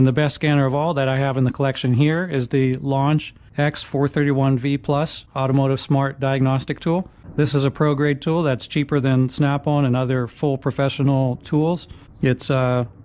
And the best scanner of all that I have in the collection here is the Launch X431V Plus Automotive Smart Diagnostic Tool. This is a pro-grade tool that's cheaper than Snap-on and other full professional tools. It's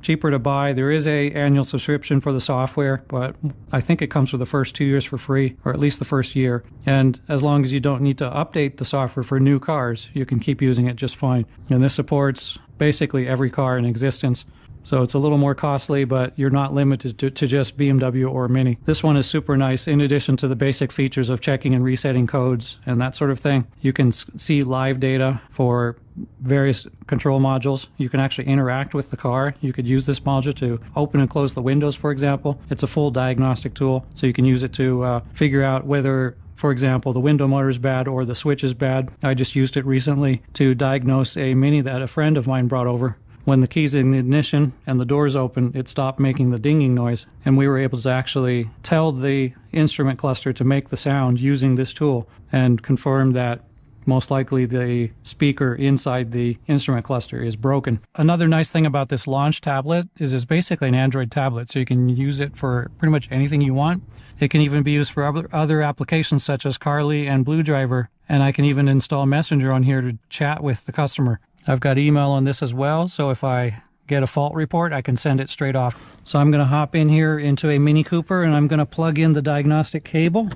cheaper to buy. There is an annual subscription for the software, but I think it comes for the first 2 years for free, or at least the first year. And as long as you don't need to update the software for new cars, you can keep using it just fine. And this supports basically every car in existence. So it's a little more costly, but you're not limited to just BMW or Mini. This one is super nice. In addition to the basic features of checking and resetting codes and that sort of thing, you can see live data for various control modules. You can actually interact with the car. You could use this module to open and close the windows, for example. It's a full diagnostic tool, so you can use it to figure out whether, for example, the window motor is bad or the switch is bad. I just used it recently to diagnose a Mini that a friend of mine brought over. When the key's in the ignition and the doors open, it stopped making the dinging noise. And we were able to actually tell the instrument cluster to make the sound using this tool and confirm that most likely the speaker inside the instrument cluster is broken. Another nice thing about this Launch tablet is it's basically an Android tablet, so you can use it for pretty much anything you want. It can even be used for other applications such as Carly and Blue Driver, and I can even install Messenger on here to chat with the customer. I've got email on this as well, so if I get a fault report, I can send it straight off. So I'm going to hop in here into a Mini Cooper, and I'm going to plug in the diagnostic cable.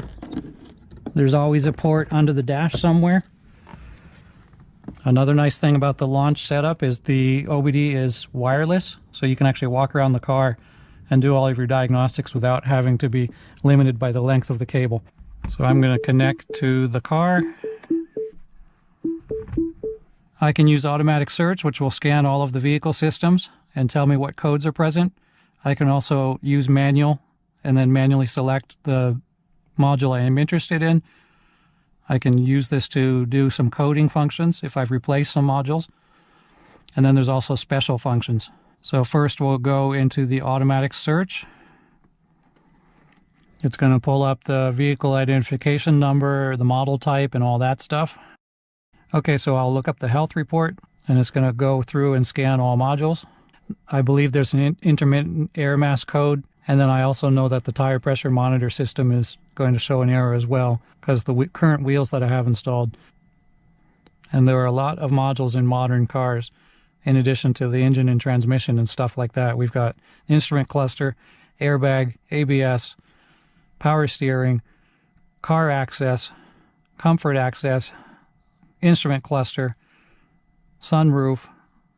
There's always a port under the dash somewhere. Another nice thing about the Launch setup is the OBD is wireless, so you can actually walk around the car and do all of your diagnostics without having to be limited by the length of the cable. So I'm going to connect to the car. I can use automatic search, which will scan all of the vehicle systems and tell me what codes are present. I can also use manual and then manually select the module I am interested in. I can use this to do some coding functions if I've replaced some modules. And then there's also special functions. So first we'll go into the automatic search. It's going to pull up the vehicle identification number, the model type, and all that stuff. Okay, so I'll look up the health report, and it's going to go through and scan all modules. I believe there's an intermittent air mass code, and then I also know that the tire pressure monitor system is going to show an error as well, because the current wheels that I have installed. And there are a lot of modules in modern cars, in addition to the engine and transmission and stuff like that. We've got instrument cluster, airbag, ABS, power steering, car access, comfort access, instrument cluster, sunroof,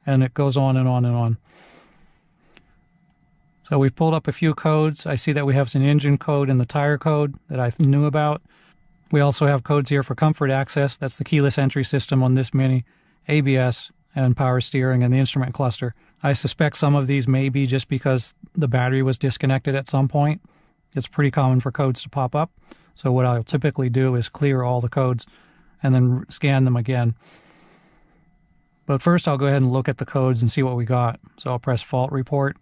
and it goes on and on and on. So we've pulled up a few codes. I see that we have an engine code and the tire code that I knew about. We also have codes here for comfort access. That's the keyless entry system on this Mini, ABS, and power steering and the instrument cluster. I suspect some of these may be just because the battery was disconnected at some point. It's pretty common for codes to pop up. So what I'll typically do is clear all the codes and then scan them again. But first I'll go ahead and look at the codes and see what we got. So I'll press fault report.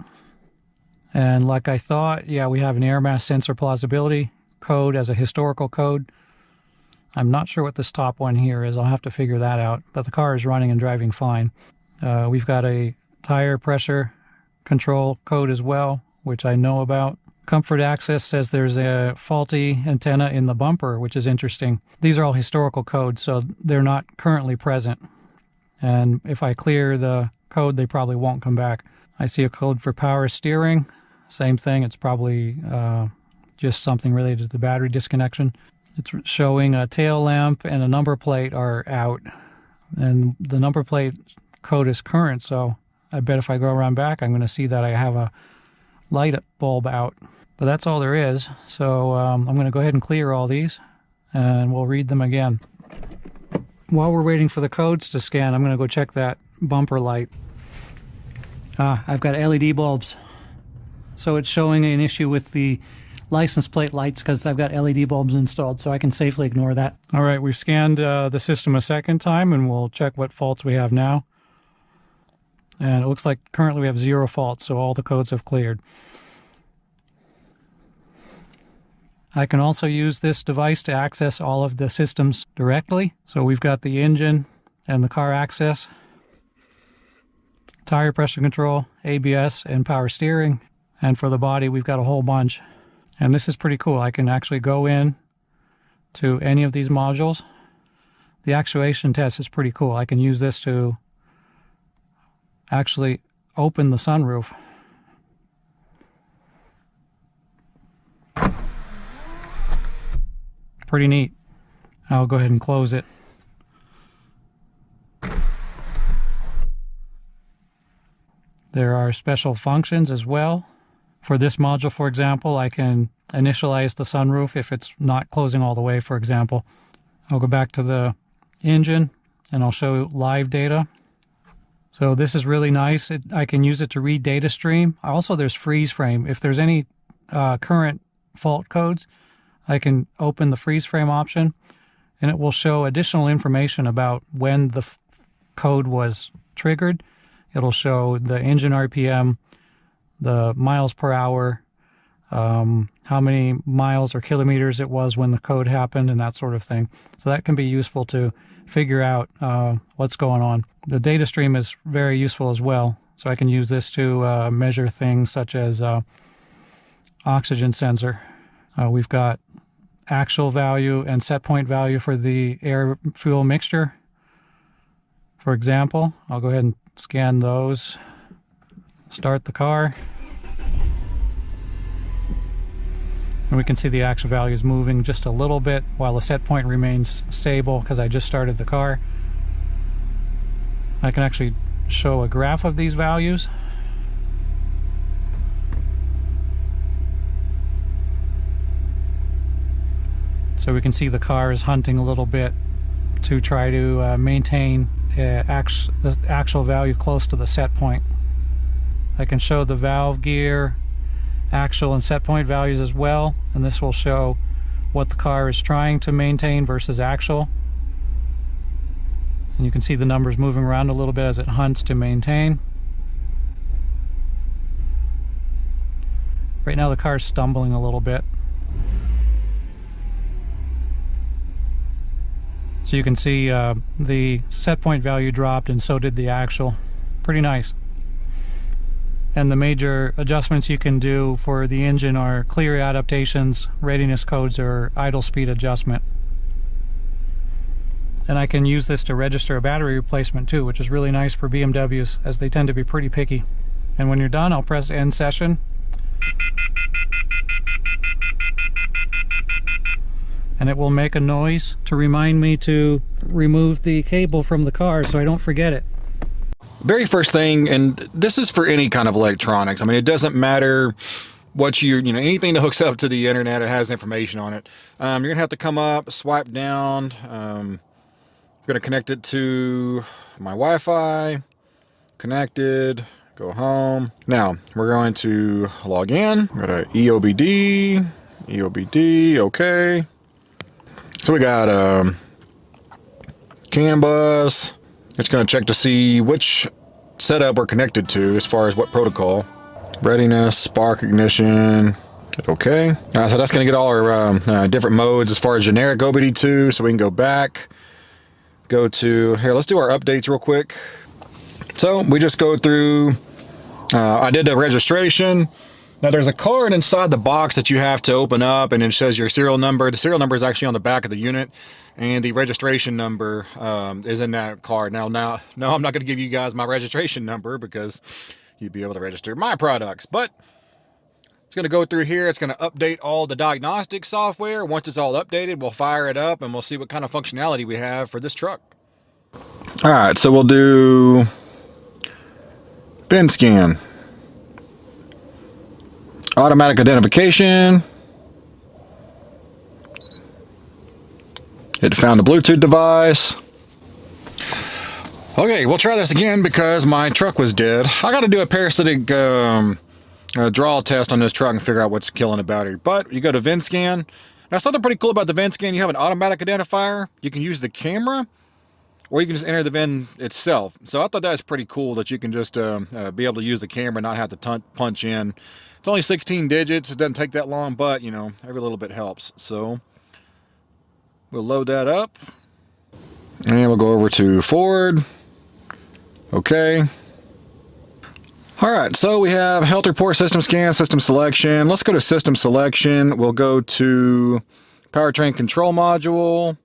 And like I thought, yeah, we have an air mass sensor plausibility code as a historical code. I'm not sure what this top one here is. I'll have to figure that out. But the car is running and driving fine. We've got a tire pressure control code as well, which I know about. Comfort access says there's a faulty antenna in the bumper, which is interesting. These are all historical codes, so they're not currently present. And if I clear the code, they probably won't come back. I see a code for power steering. Same thing. It's probably just something related to the battery disconnection. It's showing a tail lamp and a number plate are out. And the number plate code is current, so I bet if I go around back, I'm going to see that I have a light bulb out. But that's all there is. So I'm going to go ahead and clear all these, and we'll read them again. While we're waiting for the codes to scan, I'm going to go check that bumper light. I've got LED bulbs. So it's showing an issue with the license plate lights because I've got LED bulbs installed, so I can safely ignore that. All right, we've scanned the system a second time, and we'll check what faults we have now. And it looks like currently we have 0 faults, so all the codes have cleared. I can also use this device to access all of the systems directly. So we've got the engine and the car access, tire pressure control, ABS, and power steering. And for the body, we've got a whole bunch. And this is pretty cool. I can actually go in to any of these modules. The actuation test is pretty cool. I can use this to actually open the sunroof. Pretty neat. I'll go ahead and close it. There are special functions as well. For this module, for example, I can initialize the sunroof if it's not closing all the way, for example. I'll go back to the engine and I'll show live data. So this is really nice. I can use it to read data stream. Also, there's freeze frame. If there's any current fault codes, I can open the freeze frame option and it will show additional information about when the code was triggered. It'll show the engine RPM, the miles per hour, how many miles or kilometers it was when the code happened, and that sort of thing. So that can be useful to figure out what's going on. The data stream is very useful as well. So I can use this to measure things such as oxygen sensor. We've got actual value and set point value for the air fuel mixture. For example, I'll go ahead and scan those. Start the car. And we can see the actual values moving just a little bit while the set point remains stable because I just started the car. I can actually show a graph of these values. So we can see the car is hunting a little bit to try to maintain the actual value close to the set point. I can show the valve gear, actual and set point values as well, and this will show what the car is trying to maintain versus actual. And you can see the numbers moving around a little bit as it hunts to maintain. Right now the car is stumbling a little bit. So you can see the set point value dropped and so did the actual. Pretty nice. And the major adjustments you can do for the engine are clear adaptations, readiness codes, or idle speed adjustment. And I can use this to register a battery replacement too, which is really nice for BMWs as they tend to be pretty picky. And when you're done, I'll press end session. And it will make a noise to remind me to remove the cable from the car so I don't forget it. Very first thing, and this is for any kind of electronics. I mean, it doesn't matter what anything that hooks up to the internet or has information on it. You're gonna have to come up, swipe down. I'm gonna connect it to my Wi-Fi. Connected. Go home. Now we're going to log in. Go to EOBD. Okay. So we got CAN bus. It's going to check to see which setup we're connected to as far as what protocol. Readiness, spark ignition. Okay. So that's going to get all our different modes as far as generic OBD2. So we can go back. Go to, here, let's do our updates real quick. So we just go through, I did the registration. Now there's a card inside the box that you have to open up and it says your serial number. The serial number is actually on the back of the unit and the registration number is in that card. Now, no, I'm not going to give you guys my registration number because you'd be able to register my products, but it's going to go through here. It's going to update all the diagnostic software. Once it's all updated, we'll fire it up and we'll see what kind of functionality we have for this truck. All right, so we'll do bin scan. Automatic identification. It found a Bluetooth device. Okay, we'll try this again because my truck was dead. I got to do a parasitic draw test on this truck and figure out what's killing the battery. But you go to VIN scan. Now something pretty cool about the VIN scan, you have an automatic identifier. You can use the camera or you can just enter the VIN itself. So I thought that was pretty cool that you can just be able to use the camera and not have to punch in. It's only 16 digits. It doesn't take that long, but you know, every little bit helps. So we'll load that up and we'll go over to Ford. Okay. All right, so we have health report, system scan, system selection. Let's go to system selection. We'll go to powertrain control module.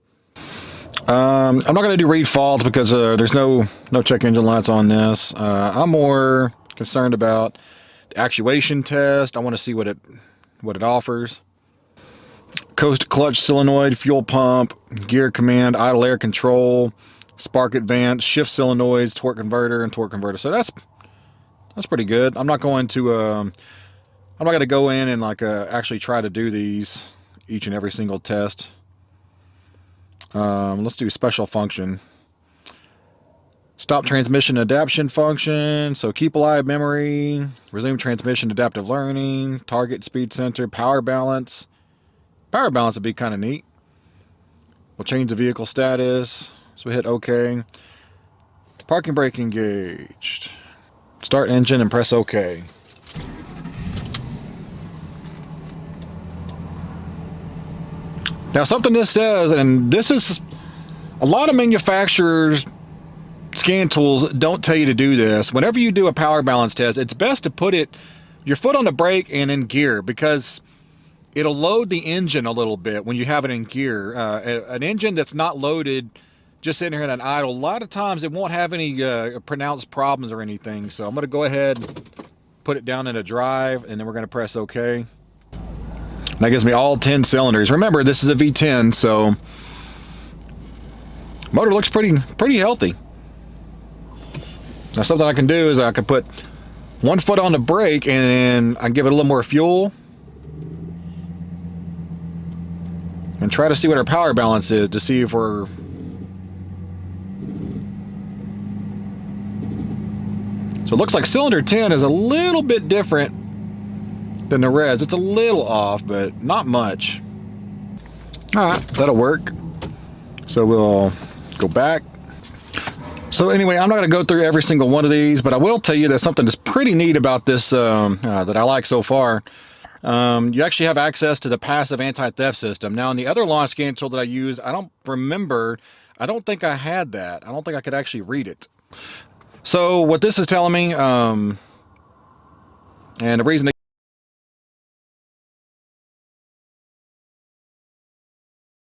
I'm not going to do read faults because there's no check engine lights on this. I'm more concerned about the actuation test. I want to see what it offers. Coast clutch solenoid, fuel pump, gear command, idle air control, spark advance, shift solenoids, torque converter, and torque converter. So that's pretty good. I'm not going to go in and actually try to do these each and every single test. Let's do special function. Stop transmission adaptation function. So keep alive memory, resume transmission adaptive learning, target speed sensor, power balance. Power balance would be kind of neat. We'll change the vehicle status. So we hit OK. Parking brake engaged. Start engine and press OK. Now something this says, and this is a lot of manufacturers scan tools don't tell you to do this. Whenever you do a power balance test, it's best to put your foot on the brake and in gear, because it'll load the engine a little bit when you have it in gear. An engine that's not loaded, just sitting here in an idle, a lot of times it won't have any pronounced problems or anything. So I'm going to go ahead, put it down in a drive, and then we're going to press OK. And that gives me all 10 cylinders. Remember, this is a V10, so motor looks pretty healthy. Now something I can do is I can put one foot on the brake and I give it a little more fuel and try to see what our power balance is to see if we're... So it looks like cylinder 10 is a little bit different than the res. It's a little off, but not much. All right, that'll work. So we'll go back. So anyway, I'm not going to go through every single one of these, but I will tell you that something that's pretty neat about this that I like so far. You actually have access to the passive anti-theft system. Now, in the other launch scan tool that I use, I don't think I had that. I don't think I could actually read it. So what this is telling me, and the reason